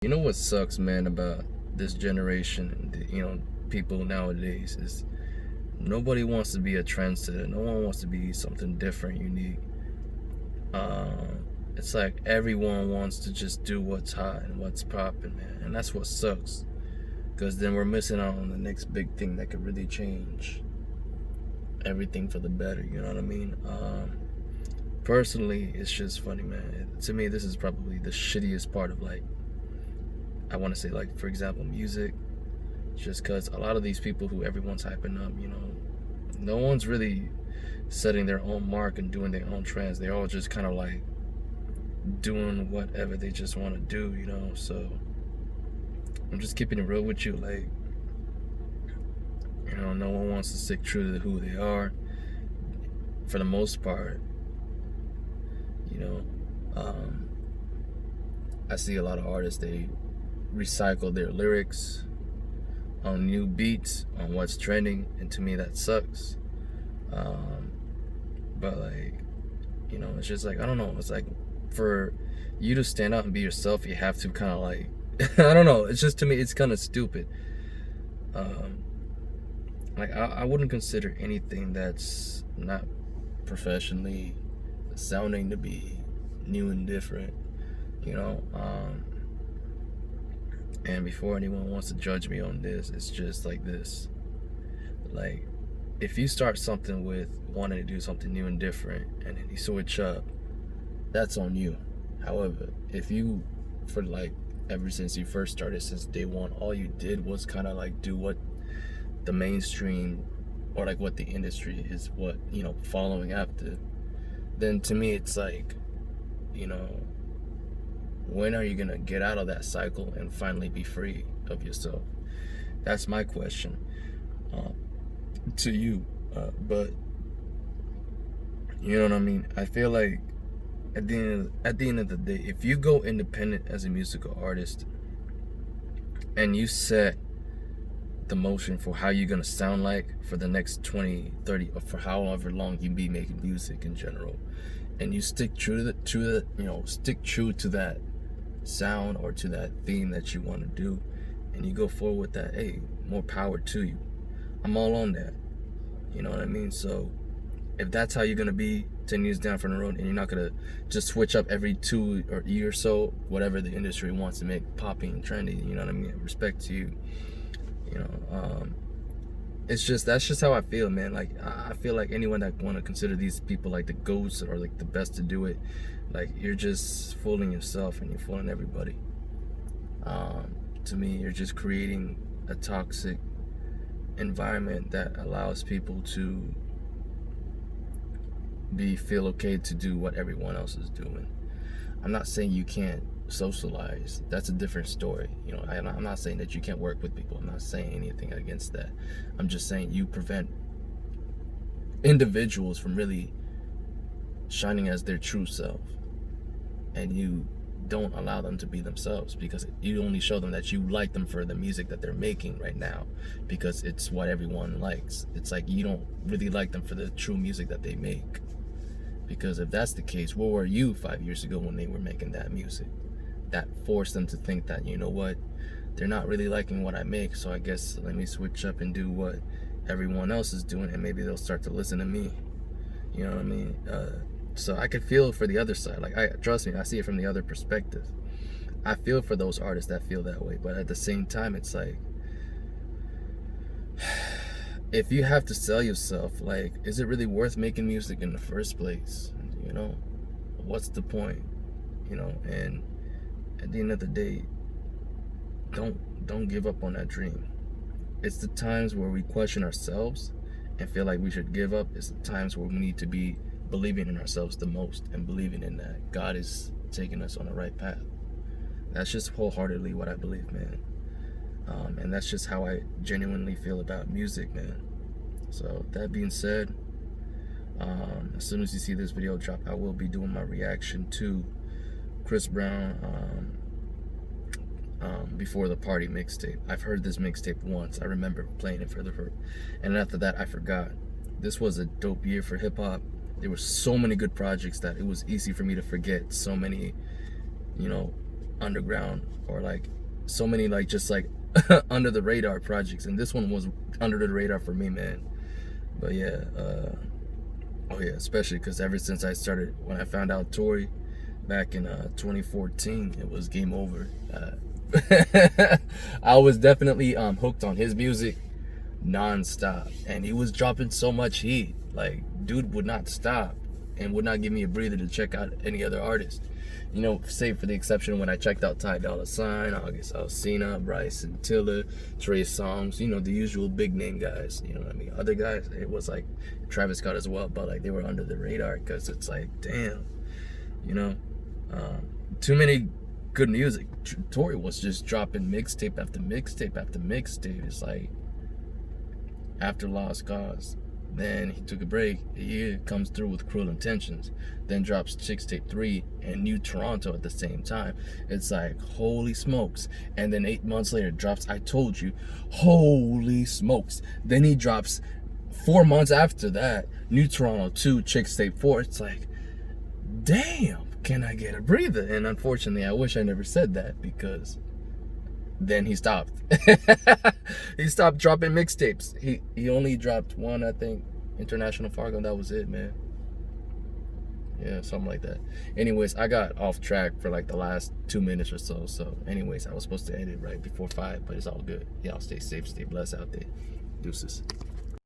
You know what sucks, man, about this generation and people nowadays is nobody wants to be a trendsetter. No one wants to be something different, unique. It's like everyone wants to just do what's hot and what's popping, man, and that's what sucks. Because then we're missing out on the next big thing that could really change everything for the better. You know what I mean? Personally, it's just funny, man. To me, this is probably the shittiest part of I want to say, for example, music. Just because a lot of these people who everyone's hyping up, no one's really setting their own mark and doing their own trends. They're all just kind of doing whatever they just want to do. So I'm just keeping it real with you. No one wants to stick true to who they are for the most part. I see a lot of artists, they recycle their lyrics on new beats, on what's trending, and to me that sucks. But it's just I don't know. It's for you to stand out and be yourself, you have to kind of I don't know. It's just, to me, it's kind of stupid. I wouldn't consider anything that's not professionally sounding to be new and different. And before anyone wants to judge me on this, it's just like this. If you start something with wanting to do something new and different and then you switch up, that's on you. However, if you, for ever since you first started, since day one, all you did was kind of do what the mainstream or what the industry is following after, then to me it's when are you gonna get out of that cycle and finally be free of yourself? That's my question to you. But you know what I mean? I feel like at the end of the day, if you go independent as a musical artist and you set the motion for how you're gonna sound for the next 20, 30, or for however long you be making music in general, and you stick true to that sound or to that theme that you want to do, and you go forward with that, hey, more power to you. I'm all on that. You know what I mean? So if that's how you're gonna be 10 years down from the road, and you're not gonna just switch up every 2 or year or so, whatever the industry wants to make popping and trendy, you know what I mean? Respect to you. That's just how I feel, man. I feel like anyone that want to consider these people the goats or the best to do it, you're just fooling yourself and you're fooling everybody. To me, you're just creating a toxic environment that allows people to feel okay to do what everyone else is doing. I'm not saying you can't socialize. That's a different story. I'm not saying that you can't work with people. I'm not saying anything against that. I'm just saying you prevent individuals from really shining as their true self, and you don't allow them to be themselves, because you only show them that you like them for the music that they're making right now because it's what everyone likes. It's you don't really like them for the true music that they make, because if that's the case, where were you 5 years ago when they were making that music? That forced them to think that, you know what, they're not really liking what I make, so I guess let me switch up and do what everyone else is doing, and maybe they'll start to listen to me. You know what I mean? So I could feel for the other side. Trust me, I see it from the other perspective. I feel for those artists that feel that way, but at the same time, it's if you have to sell yourself, is it really worth making music in the first place? What's the point? And at the end of the day, don't give up on that dream. It's the times where we question ourselves and feel like we should give up. It's the times where we need to be believing in ourselves the most and believing in that God is taking us on the right path. That's just wholeheartedly what I believe, man. And that's just how I genuinely feel about music, man. So that being said, as soon as you see this video drop, I will be doing my reaction to Chris Brown Before the Party mixtape. I've heard this mixtape once. I remember playing it for the first, and after that I forgot. This was a dope year for hip-hop. There were so many good projects that it was easy for me to forget so many underground, or like so many like just like under the radar projects, and this one was under the radar for me, man. But yeah, oh yeah, especially because ever since I started, when I found out Tory back in 2014, it was game over. I was definitely hooked on his music non-stop, and he was dropping so much heat. Like, dude would not stop and would not give me a breather to check out any other artist. You know, save for the exception when I checked out Ty Dolla $ign, August Alsina, Bryson Tiller, Trey Songz, you know, the usual big name guys. You know what I mean? Other guys, it was like Travis Scott as well, but like they were under the radar because it's like, damn, you know, too many good music. Tory was just dropping mixtape after mixtape after mixtape. It's like after Lost Cause, then he took a break. He comes through with Cruel Intentions, then drops Chixtape 3 and New Toronto at the same time. It's like, holy smokes. And then 8 months later drops I Told You. Holy smokes. Then he drops 4 months after that New Toronto 2, Chixtape 4. It's like, damn, can I get a breather? And unfortunately, I wish I never said that, because then he stopped. He stopped dropping mixtapes. He only dropped one, I think, International Fargo, and that was it, man. Yeah, something like that. Anyways, I got off track for like the last 2 minutes or so. So anyways, I was supposed to end it right before 5, but it's all good. Y'all stay safe, stay blessed out there. Deuces.